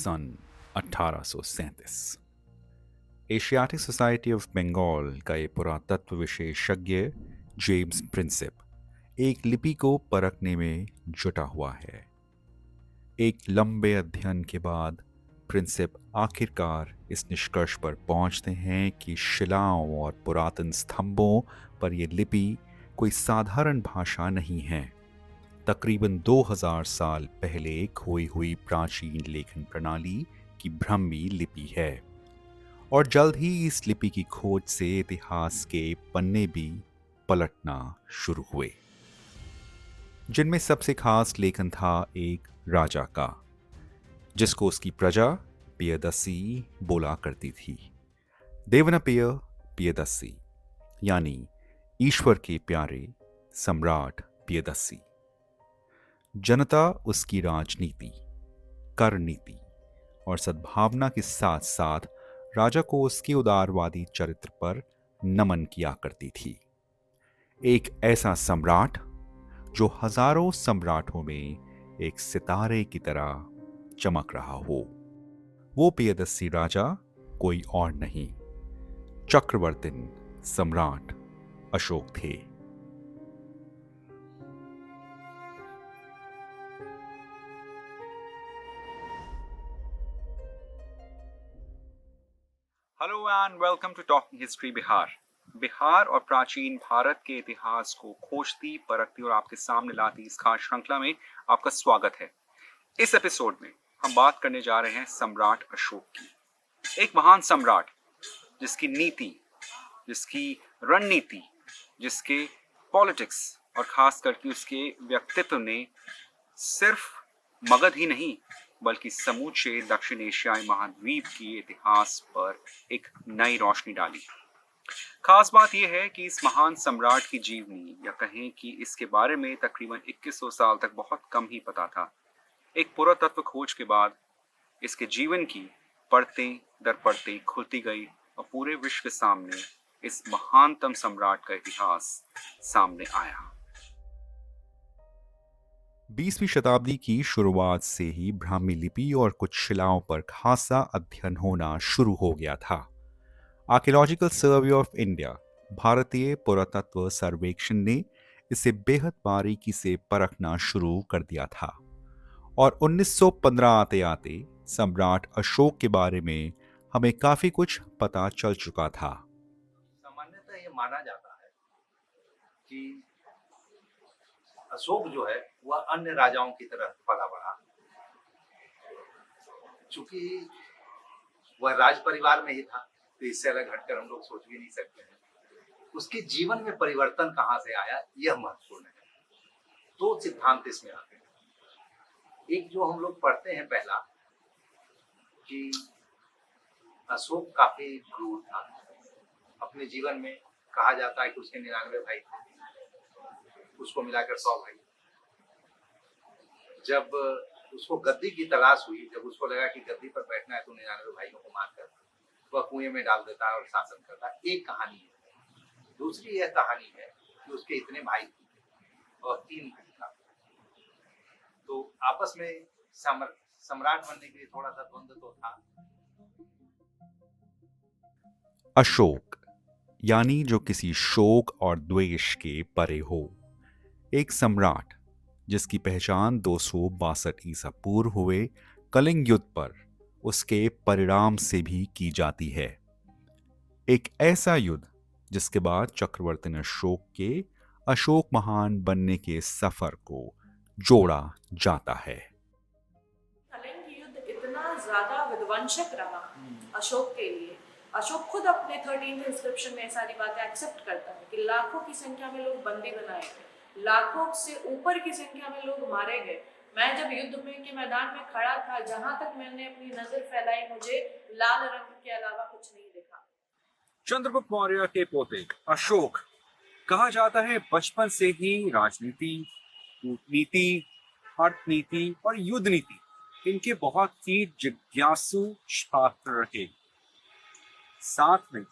Sun 1837। Asiatic Society of Bengal का ये पुरातत्व विशेषज्ञ जेम्स प्रिंसिप एक लिपि को परखने में जुटा हुआ है। एक लंबे अध्ययन के बाद प्रिंसिप आखिरकार इस निष्कर्ष पर पहुंचते हैं कि शिलाओं और पुरातन स्तंभों पर यह लिपि कोई साधारण भाषा नहीं है। तकरीबन 2000 साल पहले खोई हुई प्राचीन लेखन प्रणाली की ब्राह्मी लिपि है और जल्द ही इस लिपि की खोज से इतिहास के पन्ने भी पलटना शुरू हुए, जिनमें सबसे खास लेखन था एक राजा का, जिसको उसकी प्रजा पियदस्सी बोला करती थी। देवनपिय पियदस्सी यानी ईश्वर के प्यारे सम्राट पियदस्सी। जनता उसकी राजनीति, कर नीति और सद्भावना के साथ साथ राजा को उसके उदारवादी चरित्र पर नमन किया करती थी। एक ऐसा सम्राट जो हजारों सम्राटों में एक सितारे की तरह चमक रहा हो। वो पियदस्सी राजा कोई और नहीं, चक्रवर्तीन सम्राट अशोक थे। Hello and welcome to talking history Bihar. Bihar और प्राचीन भारत के इतिहास को खोजती, परखती और आपके सामने लाती इस खास श्रृंखला में आपका स्वागत है। इस एपिसोड में हम बात करने जा रहे हैं सम्राट अशोक की। एक महान सम्राट जिसकी नीति, जिसकी रणनीति, जिसके पॉलिटिक्स और खास करके उसके व्यक्तित्व ने सिर्फ मगध ही नहीं बल्कि समूचे दक्षिण एशियाई महाद्वीप के इतिहास पर एक नई रोशनी डाली। खास बात यह है कि इस महान सम्राट की जीवनी या कहें कि इसके बारे में तकरीबन 2100 साल तक बहुत कम ही पता था। एक पुरातत्व खोज के बाद इसके जीवन की परतें दर परतें खुलती गई और पूरे विश्व के सामने इस महानतम सम्राट का इतिहास सामने आया। 20वीं शताब्दी की शुरुआत से ही ब्राह्मी लिपि और कुछ शिलाओं पर खासा अध्ययन होना शुरू हो गया था। आर्कियोलॉजिकल सर्वे ऑफ इंडिया, भारतीय पुरातत्व सर्वेक्षण ने इसे बेहद बारीकी से परखना शुरू कर दिया था और 1915 आते आते सम्राट अशोक के बारे में हमें काफी कुछ पता चल चुका था। सामान्यतः ये माना जाता है कि अशोक जो है वह अन्य राजाओं की तरह पला बढ़ा। चूंकि वह राज परिवार में ही था तो इससे अलग हटकर हम लोग सोच भी नहीं सकते हैं। उसके जीवन में परिवर्तन कहाँ से आया यह महत्वपूर्ण है। दो सिद्धांत इसमें आते हैं। एक जो हम लोग पढ़ते हैं पहला कि अशोक काफी क्रूर था। अपने जीवन में कहा जाता है कि उसके 99 भाई थे, उसको मिलाकर 100 भाई। जब उसको गद्दी की तलाश हुई, जब उसको लगा कि गद्दी पर बैठना है तो 99 भाइयों को मारकर वह कुएं में डाल देता है और शासन करता है। एक कहानी है। दूसरी यह कहानी है कि उसके इतने भाई थे और 3 भाई था, तो आपस में सम्राट बनने के लिए थोड़ा सा द्वंद्व तो था। अशोक यानी जो किसी शोक और द्वेष के परे हो, एक सम्राट जिसकी पहचान 262 ईसा पूर्व हुए कलिंग युद्ध पर उसके परिणाम से भी की जाती है। एक ऐसा युद्ध जिसके बाद चक्रवर्ती अशोक के अशोक महान बनने के सफर को जोड़ा जाता है। कलिंग युद्ध इतना ज्यादा विध्वंसक रहा अशोक के लिए। अशोक खुद अपने 13th इंस्क्रिप्शन में सारी बातें एक्सेप्ट करता है कि लाखों की संख्या में लोग बंदी बनाए गए, लाखों से ऊपर की संख्या में लोग मारे गए। मैं जब युद्ध में के मैदान में खड़ा था, जहां तक मैंने अपनी नजर फैलाई मुझे लाल रंग के अलावा कुछ नहीं दिखा। चंद्रगुप्त मौर्य के पोते अशोक कहा जाता है बचपन से ही राजनीति, कूटनीति, अर्थनीति और युद्ध नीति इनके बहुत ही जिज्ञासु छात्र रहे। साथ में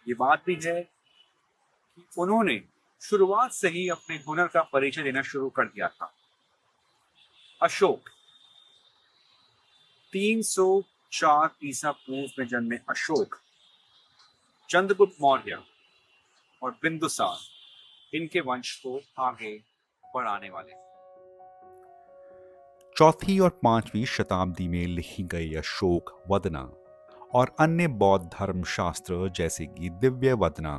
ये बात भी है कि उन्होंने शुरुआत से ही अपने हुनर का परिचय देना शुरू कर दिया था। अशोक 304 ईसा पूर्व में जन्मे अशोक, चंद्रगुप्त मौर्य और बिंदुसार इनके वंश को आगे बढ़ाने वाले। चौथी और 5वीं शताब्दी में लिखी गई अशोक वदना और अन्य बौद्ध धर्म शास्त्र जैसे कि दिव्य वदना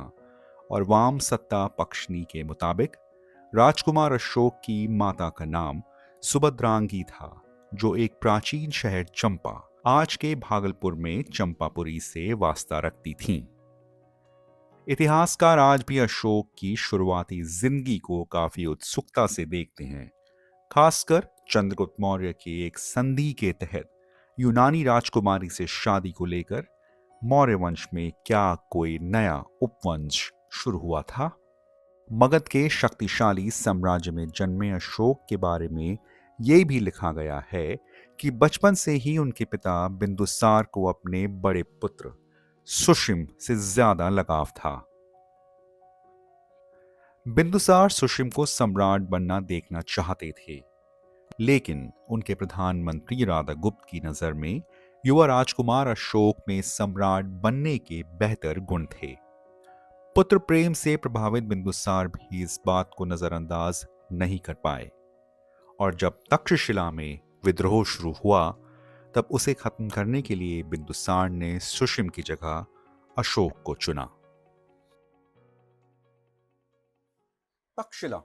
और वाम सत्ता पक्षनी के मुताबिक राजकुमार अशोक की माता का नाम सुभद्रांगी था, जो एक प्राचीन शहर चंपा, आज के भागलपुर में चंपापुरी से वास्ता रखती थीं। इतिहासकार आज भी अशोक की शुरुआती जिंदगी को काफी उत्सुकता से देखते हैं, खासकर चंद्रगुप्त मौर्य के एक संधि के तहत यूनानी राजकुमारी से शादी को लेकर मौर्य वंश में क्या कोई नया उपवंश शुरू हुआ था। मगध के शक्तिशाली साम्राज्य में जन्मे अशोक के बारे में ये भी लिखा गया है कि बचपन से ही उनके पिता बिंदुसार को अपने बड़े पुत्र सुशिम से ज्यादा लगाव था। बिंदुसार सुशिम को सम्राट बनना देखना चाहते थे, लेकिन उनके प्रधानमंत्री राधागुप्त की नजर में युवा राजकुमार अशोक में सम्राट बनने के बेहतर गुण थे। पुत्र प्रेम से प्रभावित बिंदुसार भी इस बात को नजरअंदाज नहीं कर पाए और जब तक्षशिला में विद्रोह शुरू हुआ तब उसे खत्म करने के लिए बिंदुसार ने सुशिम की जगह अशोक को चुना। तक्षशिला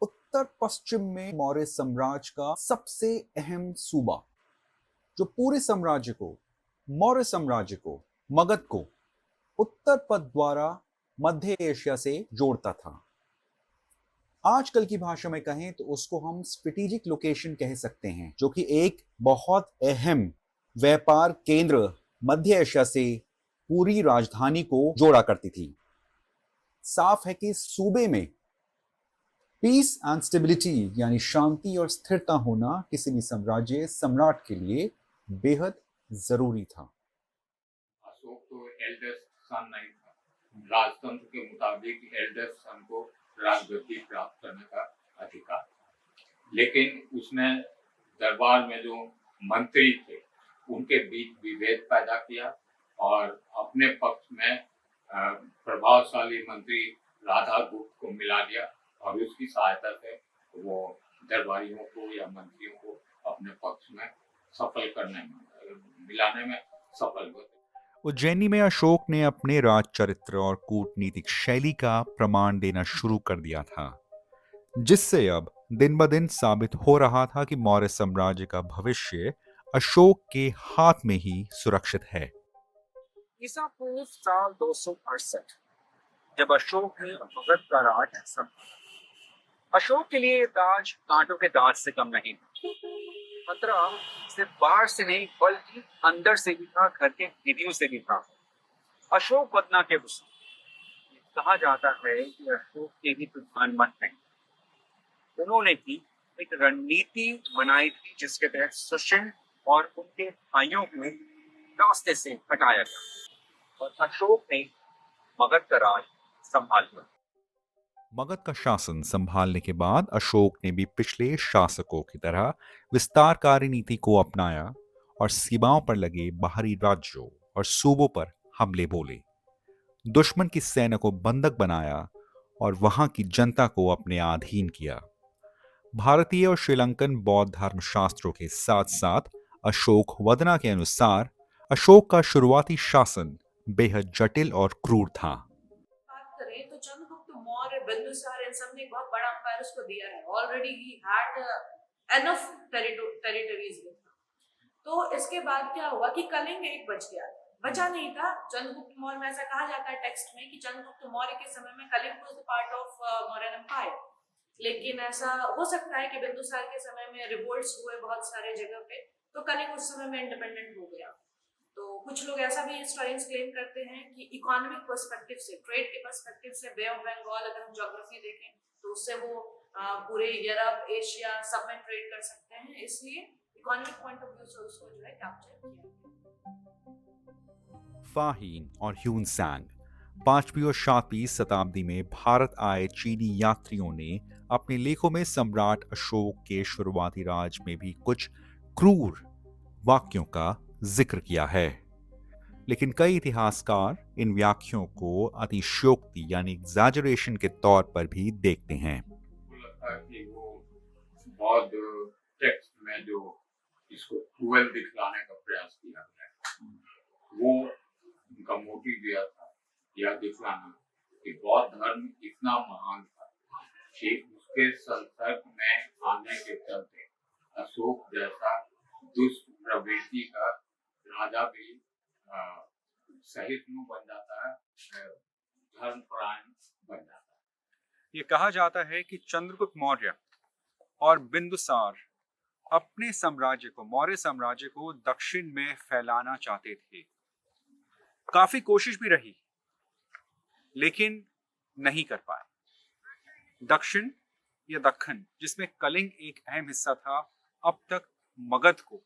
उत्तर पश्चिम में मौर्य साम्राज्य का सबसे अहम सूबा, जो पूरे साम्राज्य को, मौर्य साम्राज्य को, मगध को उत्तर पथ द्वारा मध्य एशिया से जोड़ता था। आजकल की भाषा में कहें तो उसको हम स्ट्रेटेजिक लोकेशन कह सकते हैं, जो कि एक बहुत अहम व्यापार केंद्र मध्य एशिया से पूरी राजधानी को जोड़ा करती थी। साफ है कि सूबे में पीस एंड स्टेबिलिटी यानी शांति और स्थिरता होना किसी भी साम्राज्य सम्राट के लिए बेहद जरूरी था। अशोक तो एल्डेस्ट सन नहीं था। राजतंत्र के मुताबिक एल्डेस्ट सन को राजगद्दी प्राप्त करने का अधिकार था, लेकिन उसने दरबार में जो मंत्री थे उनके बीच विभेद पैदा किया और अपने पक्ष में प्रभावशाली मंत्री राधागुप्त को मिला लिया और उसकी सहायता से वो दरबारियों को या मंत्रियों को अपने पक्ष में सफल करने में, मिलाने में सफल हुए। उज्जैनी में अशोक ने अपने राजचरित्र और कूटनीतिक शैली का प्रमाण देना शुरू कर दिया था, जिससे अब दिन ब दिन साबित हो रहा था कि मौर्य साम्राज्य का भविष्य अशोक के हाथ में ही सुरक्षित है। ईसा पूर्व साल 268 जब अशोक ने मगध का राज संभाला। अशोक के लिए ताज कांटों के ताज से कम नहीं था। खतरा सिर्फ बाहर से नहीं बल्कि अंदर से भी था, घर के निधियों से भी था। अशोक वदना के कहा जाता है कि अशोक के ही प्रधानमंत्री हैं। उन्होंने भी एक रणनीति बनाई थी जिसके तहत सुशिम और उनके भाइयों को रास्ते से हटाया गया और अशोक ने मगध का राज संभाल लिया। मगध का शासन संभालने के बाद अशोक ने भी पिछले शासकों की तरह विस्तारकारी नीति को अपनाया और सीमाओं पर लगे बाहरी राज्यों और सूबों पर हमले बोले, दुश्मन की सेना को बंधक बनाया और वहां की जनता को अपने अधीन किया। भारतीय और श्रीलंकन बौद्ध धर्म शास्त्रों के साथ साथ अशोक वदना के अनुसार अशोक का शुरुआती शासन बेहद जटिल और क्रूर था। बात करें तो चंद्रगुप्त मौर्य, बिंदुसार, इन सब ने एक बहुत बड़ा एम्पायर उसको दिया है। Already he had enough territories में था। तो इसके बाद क्या हुआ कि कलिंग एक बचा नहीं था। चंद्रगुप्त मौर्य में ऐसा कहा जाता है टेक्स्ट में कि चंद्रगुप्त मौर्य के समय में Kalinga was the part of Mauryan empire, लेकिन ऐसा हो सकता है कि बिंदुसार के समय में रिवोल्ट्स हुए बहुत सारे जगह पे, तो कलिंग उस समय में इंडिपेंडेंट हो गया। तो कुछ लोग ऐसा भी हिस्टोरियंस क्लेम करते हैं कि इकोनॉमिक पर्सपेक्टिव से, ट्रेड के पर्सपेक्टिव से बे ऑफ बंगाल अगर हम ज्योग्राफी देखें तो उससे वो पूरे यूरोप, एशिया सब में ट्रेड कर सकते हैं, इसलिए इकोनॉमिक पॉइंट ऑफ व्यू से उसको जो है कैप्चर किया। फाहीन और ह्यून सांग 5वीं और 7वीं शताब्दी में भारत आए चीनी यात्रियों ने अपने लेखों में सम्राट अशोक के शुरुआती राज में भी कुछ क्रूर वाक्यों का जिक्र किया है, लेकिन कई इतिहासकार इन व्याख्याओं को अतिशयोक्ति यानी एग्जैजरेशन के तौर पर भी देखते हैं। मुझे लगता है कि वो बौद्ध टेक्स्ट में जो इसको क्रूएल दिखलाने का प्रयास किया गया, वो उनका मोटिव यह था, यह दिखलाना कि बौद्ध धर्म इतना महान था कि उसके संसर्ग में आने के चलते अशोक जैसा दुष्ट प्रवृत्ति का राजा भी सहिष्णु बन जाता है, धर्मपरायण बन जाता है। ये कहा जाता है कि चंद्रगुप्त मौर्य और बिंदुसार अपने साम्राज्य को, मौर्य साम्राज्य को दक्षिण में फैलाना चाहते थे। काफी कोशिश भी रही, लेकिन नहीं कर पाए। दक्षिण या दक्खन, जिसमें कलिंग एक अहम हिस्सा था, अब तक मगध को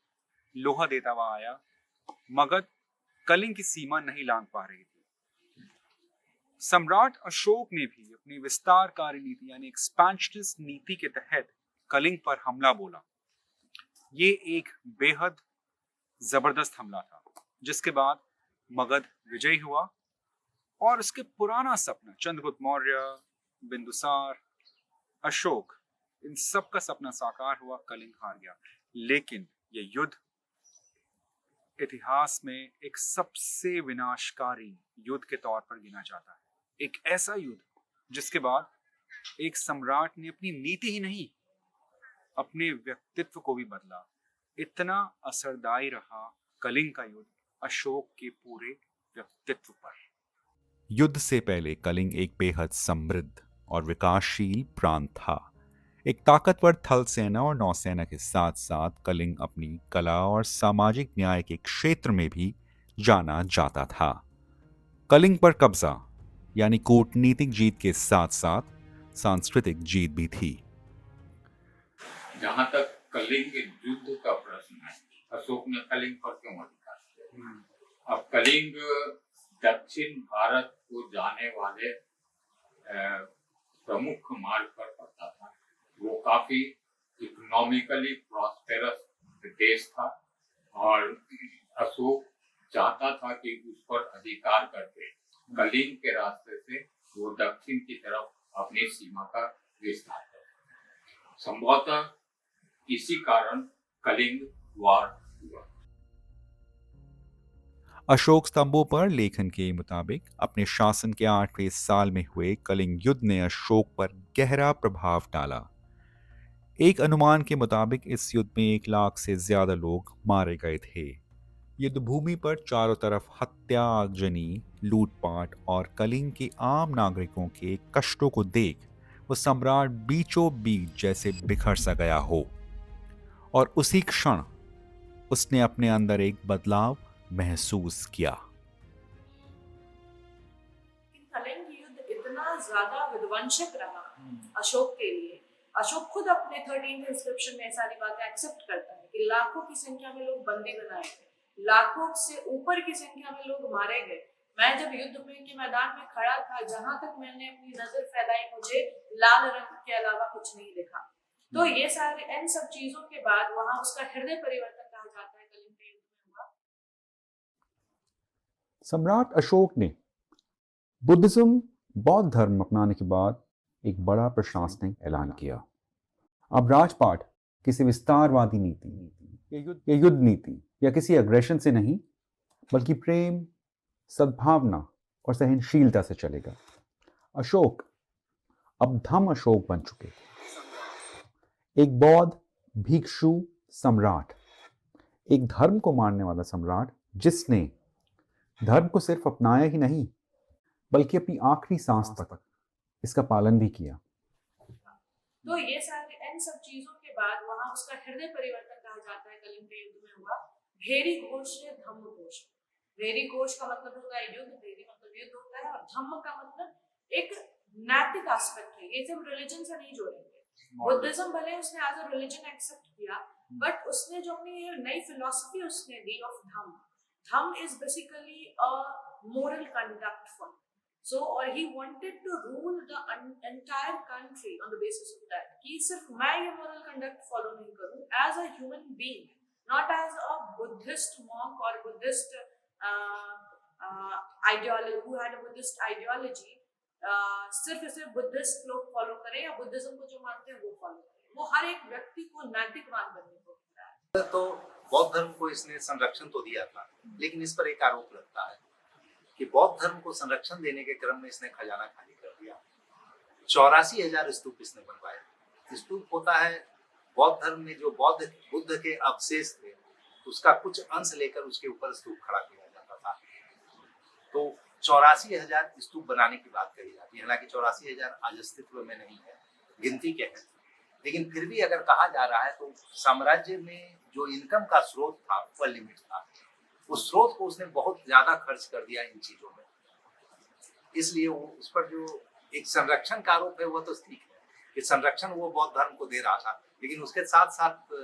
लोहा देता हुआ आया। मगध कलिंग की सीमा नहीं लांघ पा रही थी। सम्राट अशोक ने भी अपनी विस्तारकारी नीति यानी एक्सपेंशनिस्ट नीति के तहत कलिंग पर हमला बोला। ये एक बेहद जबरदस्त हमला था, जिसके बाद मगध विजयी हुआ और उसके पुराना सपना, चंद्रगुप्त मौर्य, बिंदुसार, अशोक, इन सब का सपना साकार हुआ। कलिंग हार गया, लेकिन ये युद्ध इतिहास में एक सबसे विनाशकारी युद्ध के तौर पर गिना जाता है। एक ऐसा युद्ध जिसके बाद एक सम्राट ने अपनी नीति ही नहीं, अपने व्यक्तित्व को भी बदला। इतना असरदायी रहा कलिंग का युद्ध अशोक के पूरे व्यक्तित्व पर। युद्ध से पहले कलिंग एक बेहद समृद्ध और विकासशील प्रांत था। एक ताकतवर थल सेना और नौसेना के साथ साथ कलिंग अपनी कला और सामाजिक न्याय के क्षेत्र में भी जाना जाता था। कलिंग पर कब्जा यानी कूटनीतिक जीत के साथ साथ सांस्कृतिक जीत भी थी। जहाँ तक कलिंग के युद्ध का प्रश्न है, अशोक ने कलिंग पर क्यों अधिकार किया? अब कलिंग दक्षिण भारत को जाने वाले प्रमुख मार्ग पर पड़ता था। वो काफी इकोनॉमिकली प्रॉस्पेरस देश था और अशोक चाहता था कि उस पर अधिकार करके कलिंग के रास्ते से वो दक्षिण की तरफ अपनी सीमा का विस्तार करे। संभवतः इसी कारण कलिंग वार हुआ। अशोक स्तंभों पर लेखन के मुताबिक अपने शासन के 8वें साल में हुए कलिंग युद्ध ने अशोक पर गहरा प्रभाव डाला। एक अनुमान के मुताबिक इस युद्ध में 1 लाख से ज्यादा लोग मारे गए थे। युद्ध भूमि पर चारों तरफ हत्या, आगजनी, लूटपाट और कलिंग के आम नागरिकों के कष्टों को देख वो सम्राट बीचों बीच जैसे बिखर सा गया हो, और उसी क्षण उसने अपने अंदर एक बदलाव महसूस किया। कलिंग युद्ध इतना ज्यादा विध्वंसक रहा अशोक के लिए। अशोक खुद अपने 13th इंस्क्रिप्शन में सारी बातें एक्सेप्ट करता है कि लाखों की संख्या में लोग बंदी बनाए गए, लाखों से ऊपर की संख्या में लोग मारे गए। मैं जब युद्ध में के मैदान में खड़ा था, जहां तक मैंने अपनी नजर फैलाई, मुझे लाल रंग के अलावा कुछ नहीं दिखा। तो ये सारे इन सब चीजों के बाद वहां उसका हृदय परिवर्तन कहा जाता है कलिंग के युद्ध में हुआ। सम्राट अशोक ने बुद्धिज्म, बौद्ध धर्म अपनाने के बाद एक बड़ा प्रशासनिक ऐलान किया। अब राजपाट किसी विस्तारवादी नीति या युद्ध नीति या किसी अग्रेशन से नहीं, बल्कि प्रेम, सद्भावना और सहनशीलता से चलेगा। अशोक अब धम्म अशोक बन चुके थे। एक बौद्ध भिक्षु सम्राट, एक धर्म को मानने वाला सम्राट, जिसने धर्म को सिर्फ अपनाया ही नहीं, बल्कि अपनी आखिरी सांस तक इसका पालन भी किया। तो ये सारे इन सब चीजों के बाद वहां उसका हृदय परिवर्तन कहा जाता है कलिंग के युद्ध में हुआ। भेरी घोष से धम्म घोष। भेरी घोष का मतलब होता है युद्ध, भेरी मतलब युद्ध होता है, और धम्म का मतलब एक नैतिक एस्पेक्ट है। ये सब रिलीजन से नहीं जोड़ेंगे। बुद्धिज्म भले उसने एज अ रिलीजन एक्सेप्ट किया, बट उसने जो अपनी ये नई फिलॉसफी उसने दी of dhamma, dhamma is basically a moral conduct for. So, or he wanted to rule the entire country on the basis of that. कि सिर्फ मैं ये moral conduct follow नहीं करूँ as a human being, not as a Buddhist monk or Buddhist ideology who had a Buddhist ideology. सिर्फ इसे Buddhist लोग follow करें या बुद्धिज्म को जो मानते हैं वो फॉलो करें, वो हर एक व्यक्ति को नैतिकवान बनने को कह रहा है। तो बौद्ध धर्म को इसने संरक्षण तो दिया था, लेकिन इस पर एक आरोप लगता है कि बौद्ध धर्म को संरक्षण देने के क्रम में इसने खजाना खाली कर दिया। 84,000 स्तूप इसने बनवाए। स्तूप होता है बौद्ध धर्म में जो बुद्ध के अवशेष थे उसका कुछ अंश लेकर उसके ऊपर स्तूप खड़ा किया जाता था। तो 84,000 स्तूप बनाने की बात कही जाती है, हालांकि 84,000 आज अस्तित्व में नहीं है, गिनती के हैं, लेकिन फिर भी अगर कहा जा रहा है तो साम्राज्य में जो इनकम का स्रोत था वह लिमिट था। उस स्रोत को उसने बहुत ज्यादा खर्च कर दिया इन चीजों में, इसलिए वो उस पर जो एक संरक्षण का आरोप है वह तो ठीक है कि संरक्षण वो बौद्ध धर्म को दे रहा था, लेकिन उसके साथ साथ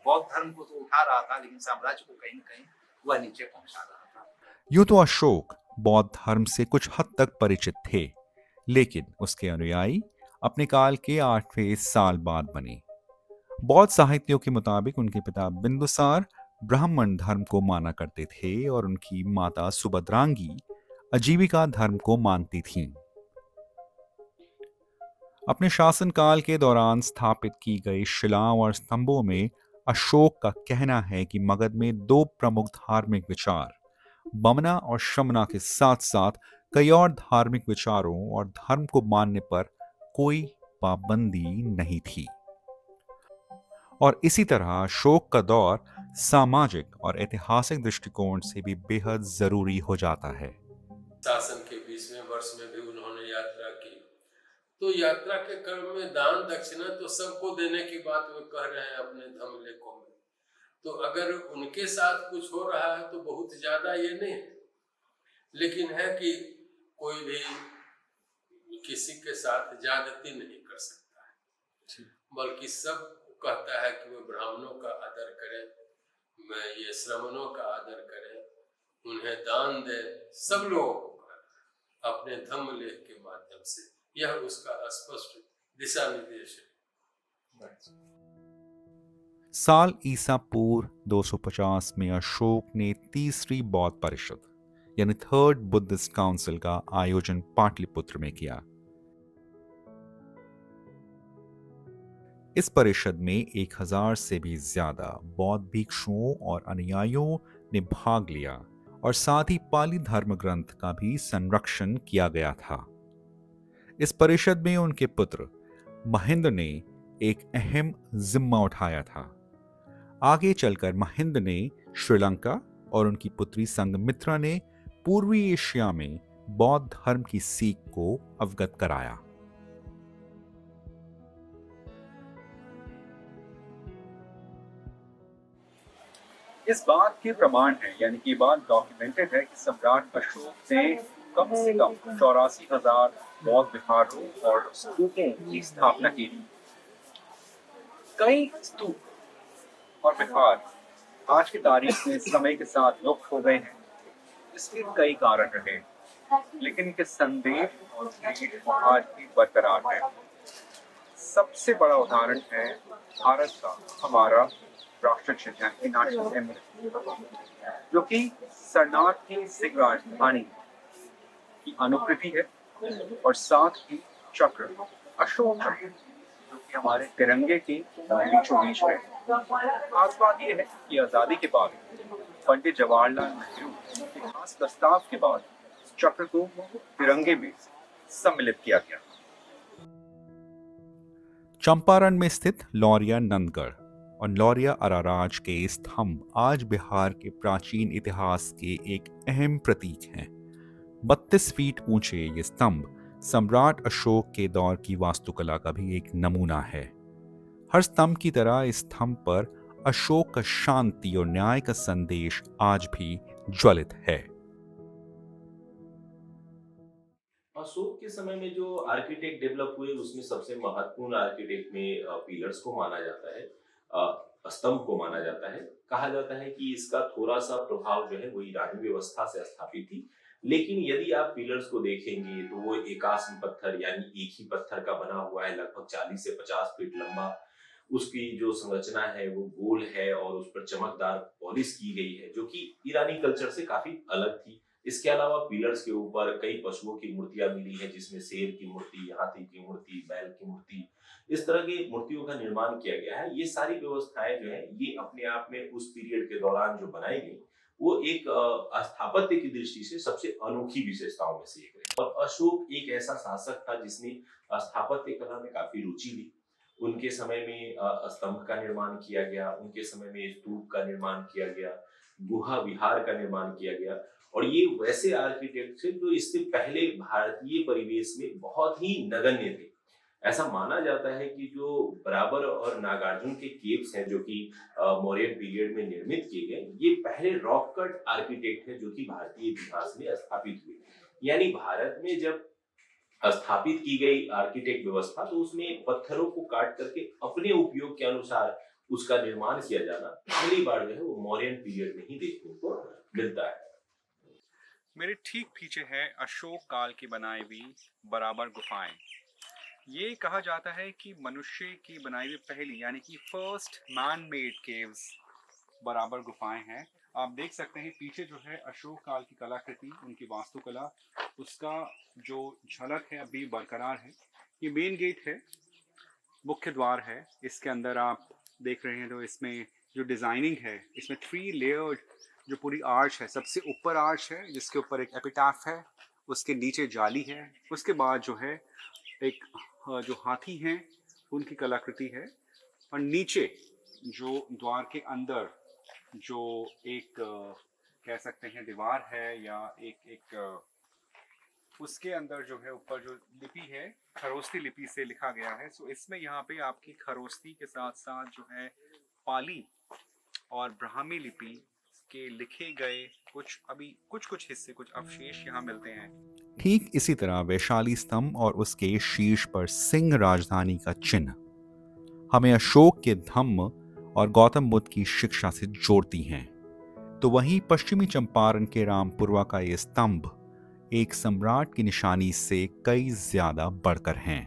बौद्ध धर्म को तो उठा रहा था, लेकिन साम्राज्य को कहीं न कहीं वह नीचे पहुंचा रहा था। यूं तो अशोक बौद्ध धर्म से कुछ हद तक परिचित थे, लेकिन उसके अनुयायी अपने काल के 8वें साल बाद बने। बौद्ध साहित्यों के मुताबिक उनके पिता बिंदुसार ब्राह्मण धर्म को माना करते थे और उनकी माता सुभद्रांगी अजीविका धर्म को मानती थीं। अपने शासनकाल के दौरान स्थापित की गई शिलाओं और स्तंभों में अशोक का कहना है कि मगध में 2 प्रमुख धार्मिक विचार, बमना और शमना के साथ साथ कई और धार्मिक विचारों और धर्म को मानने पर कोई पाबंदी नहीं थी। और इसी तरह अशोक का दौर सामाजिक और ऐतिहासिक दृष्टिकोण से भी बेहद जरूरी हो जाता है। शासन के 20वें वर्ष में भी उन्होंने यात्रा की, तो यात्रा के क्रम में दान दक्षिणा तो सबको देने की बात वे कह रहे हैं अपने धम्मलेखों में। तो अगर उनके साथ कुछ हो रहा है तो बहुत ज्यादा ये नहीं, लेकिन है कि कोई भी किसी के साथ ज्यादती नहीं कर सकता है, बल्कि सब कहता है कि वे ब्राह्मणों का आदर करें, मैं ये श्रमणों का आदर करें, उन्हें दान दे, सब लोगों को अपने धम्म लेख के माध्यम से। यह उसका स्पष्ट दिशा निर्देश है। साल ईसा पूर्व 250 में अशोक ने तीसरी बौद्ध परिषद यानी थर्ड बुद्धिस्ट काउंसिल का आयोजन पाटलिपुत्र में किया। इस परिषद में 1000 से भी ज्यादा बौद्ध भिक्षुओं और अनुयायियों ने भाग लिया और साथ ही पाली धर्म ग्रंथ का भी संरक्षण किया गया था। इस परिषद में उनके पुत्र महेंद्र ने एक अहम जिम्मा उठाया था। आगे चलकर महेंद्र ने श्रीलंका और उनकी पुत्री संघमित्रा ने पूर्वी एशिया में बौद्ध धर्म की सीख को अवगत कराया। इस बात के प्रमाण है, यानी कि बात डॉक्यूमेंटेड है कि सम्राट अशोक ने कम से कम 84,000 बौद्ध विहारों और स्तूपों की स्थापना की। कई स्तूप और विहार आज की तारीख में समय के साथ लुप्त हो गए हैं। इसके कई कारण रहे, लेकिन इनके संदेश और आज भी बरकरार है। सबसे बड़ा उदाहरण है भारत का हमारा राष्ट्र चिन्ह नेशनल एम्ब्लम, जो कि सरनाथ की सिख राजधानी की अनुकृति है, और साथ ही चक्र अशोक चक्र जो कि हमारे तिरंगे के बीचों बीच है। खास बात यह है कि आजादी के बाद पंडित जवाहरलाल नेहरू के खास प्रस्ताव के बाद चक्र को तिरंगे में सम्मिलित किया गया। चंपारण में स्थित लौरिया नंदगढ़ और लौरिया अराराज के स्तंभ आज बिहार के प्राचीन इतिहास के एक अहम प्रतीक हैं। 32 फीट ऊंचे ये स्तंभ सम्राट अशोक के दौर की वास्तुकला का भी एक नमूना है। हर स्तंभ की तरह इस स्तंभ पर अशोक का शांति और न्याय का संदेश आज भी ज्वलित है। अशोक के समय में जो आर्किटेक्ट डेवलप हुए उसमें सबसे महत्वपूर्ण आर्किटेक्ट में पिलर्स को माना जाता है, स्तंभ को माना जाता है। कहा जाता है कि इसका थोड़ा सा प्रभाव जो है वो ईरानी व्यवस्था से स्थापित थी, लेकिन यदि आप पिलर्स को देखेंगे तो वो एकास्म पत्थर यानी एक ही पत्थर का बना हुआ है, लगभग 40 से 50 फीट लंबा। उसकी जो संरचना है वो गोल है और उस पर चमकदार पॉलिश की गई है, जो कि ईरानी कल्चर से काफी अलग थी। इसके अलावा पिलर्स के ऊपर कई पशुओं की मूर्तियां मिली है, जिसमें शेर की मूर्ति, हाथी की मूर्ति, बैल की मूर्ति, इस तरह की मूर्तियों का निर्माण किया गया है। ये सारी व्यवस्थाएं जो है ये अपने आप में उस पीरियड के दौरान जो बनाई गई, वो एक स्थापत्य की दृष्टि से सबसे अनोखी विशेषताओं में से एक है। और अशोक एक ऐसा शासक था जिसने स्थापत्य कला में काफी रुचि ली। उनके समय में स्तंभ का निर्माण किया गया, उनके समय में स्तूप का निर्माण किया गया, गुहा विहार का निर्माण किया गया। और ये वैसे आर्किटेक्ट थे जो इससे पहले भारतीय परिवेश में बहुत ही नगण्य थे। ऐसा माना जाता है कि जो बराबर और नागार्जुन के केव्स हैं, जो कि मौर्य पीरियड में निर्मित किए गए, ये पहले रॉक कट आर्किटेक्ट हैं जो कि भारतीय इतिहास में स्थापित हुए। यानी भारत में जब स्थापित की गई आर्किटेक्ट व्यवस्था, तो उसमें पत्थरों को काट करके अपने उपयोग के अनुसार उसका निर्माण किया जाना पहली बार जो है वो मौर्यन पीरियड में ही देखने को मिलता है। मेरे ठीक पीछे है अशोक काल की बनाई हुई बराबर गुफाएं। ये कहा जाता है कि मनुष्य की बनाई हुई पहली यानी कि फर्स्ट मैन मेड केव्स बराबर गुफाएं हैं। आप देख सकते हैं पीछे जो है अशोक काल की कलाकृति, उनकी वास्तुकला, उसका जो झलक है अभी बरकरार है। ये मेन गेट है, मुख्य द्वार है। इसके अंदर आप देख रहे हैं तो इसमें जो डिज़ाइनिंग है, इसमें 3 लेयर्ड जो पूरी आर्च है, सबसे ऊपर आर्च है जिसके ऊपर एक एपिटाफ है, उसके नीचे जाली है, उसके बाद जो है एक जो हाथी हैं उनकी कलाकृति है, और नीचे जो द्वार के अंदर जो एक कह सकते हैं दीवार है या एक उसके अंदर जो है ऊपर जो लिपि है खरोस्ती लिपि से लिखा गया है। सो इसमें यहाँ पे आपकी खरोस्ती के साथ साथ जो है पाली और ब्राह्मी लिपि के लिखे गए कुछ हिस्से, कुछ अवशेष यहाँ मिलते हैं। ठीक इसी तरह वैशाली स्तंभ और उसके शीर्ष पर सिंह राजधानी का चिन्ह हमें अशोक के धम्म और गौतम बुद्ध की शिक्षा से जोड़ती हैं। तो वहीं पश्चिमी चंपारण के रामपुरवा का ये स्तंभ एक सम्राट की निशानी से कई ज्यादा बढ़कर हैं।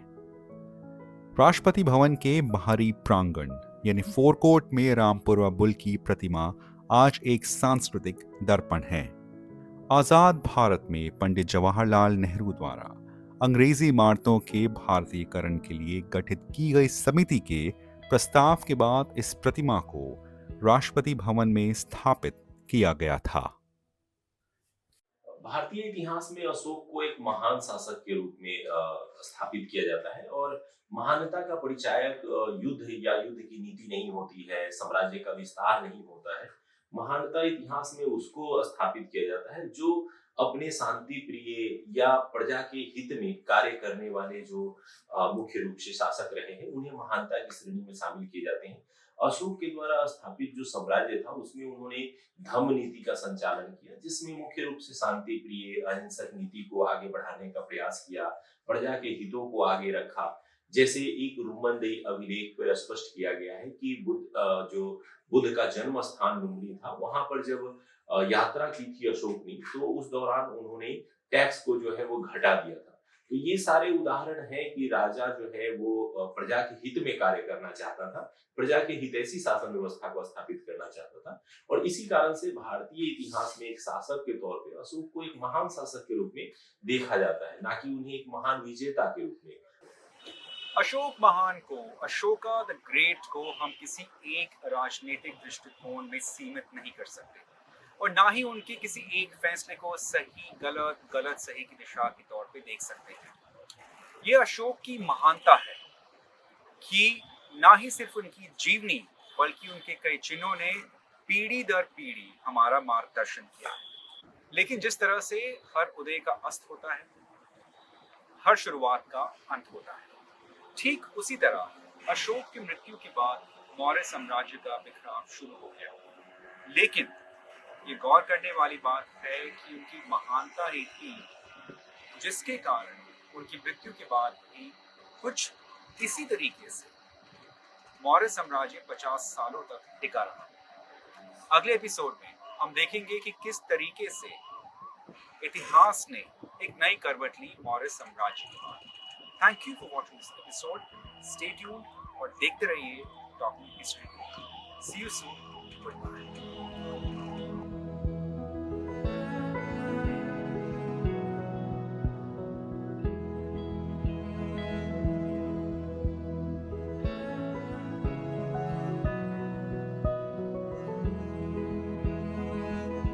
राष्ट्रपति भवन के बाहरी प्रांगण यानी फोरकोर्ट में रामपुरवा बुल की प्रतिमा आज एक सांस्कृतिक दर्पण है। आजाद भारत में पंडित जवाहरलाल नेहरू द्वारा अंग्रेजी इमारतों के भारतीयकरण के लिए गठित की गई समिति के प्रस्ताव के बाद इस प्रतिमा को राष्ट्रपति भवन में स्थापित किया गया था। भारतीय इतिहास में अशोक को एक महान शासक के रूप में स्थापित किया जाता है। और महानता का परिचायक युद्ध या युद्ध की नीति नहीं होती है, साम्राज्य का विस्तार नहीं होता है। महानता इतिहास में उसको स्थापित किया जाता है जो अपने शांति प्रिय या प्रजा के हित में कार्य करने वाले जो मुख्य रूप से शासक रहे हैं, उन्हें महानता की श्रेणी में शामिल किए जाते हैं। अशोक के द्वारा स्थापित जो साम्राज्य था उसमें उन्होंने धम्म नीति का संचालन किया, जिसमें मुख्य रूप से शांति प्रिय अहिंसक नीति को आगे बढ़ाने का प्रयास किया, प्रजा के हितों को आगे रखा। जैसे एक रुमनदेही अभिलेख पर स्पष्ट किया गया है कि बुद्ध का जन्म स्थान लुम्बिनी था, वहां पर जब यात्रा की थी अशोक ने, तो उस दौरान उन्होंने टैक्स को जो है वो घटा दिया था। तो ये सारे उदाहरण हैं कि राजा जो है वो प्रजा के हित में कार्य करना चाहता था, प्रजा के हितैषी शासन व्यवस्था को स्थापित करना चाहता था। और इसी कारण से भारतीय इतिहास में एक शासक के तौर पे अशोक को एक महान शासक के रूप में देखा जाता है, ना कि उन्हें एक महान विजेता के रूप में। अशोक महान को, अशोका द ग्रेट को हम किसी एक राजनीतिक दृष्टिकोण में सीमित नहीं कर सकते, और ना ही उनके किसी एक फैसले को सही गलत सही की दिशा के तौर पे देख सकते हैं। ये अशोक की महानता है कि ना ही सिर्फ उनकी जीवनी बल्कि उनके कई चिन्हों ने पीढ़ी दर पीढ़ी हमारा मार्गदर्शन किया है। लेकिन जिस तरह से हर उदय का अस्त होता है, हर शुरुआत का अंत होता है, ठीक उसी तरह अशोक की मृत्यु के बाद मौर्य साम्राज्य का बिखराव शुरू हो गया। लेकिन ये गौर करने वाली बात है कि उनकी महानता ही थी जिसके कारण उनकी मृत्यु के बाद भी कुछ इसी तरीके से मौर्य साम्राज्य 50 सालों तक टिका रहा। अगले एपिसोड में हम देखेंगे कि किस तरीके से इतिहास ने एक नई करवट ली मौर्य साम्राज्य के बाद। Thank you for watching this episode. Stay tuned और देखते रहिए Talking History. See you soon. Goodbye.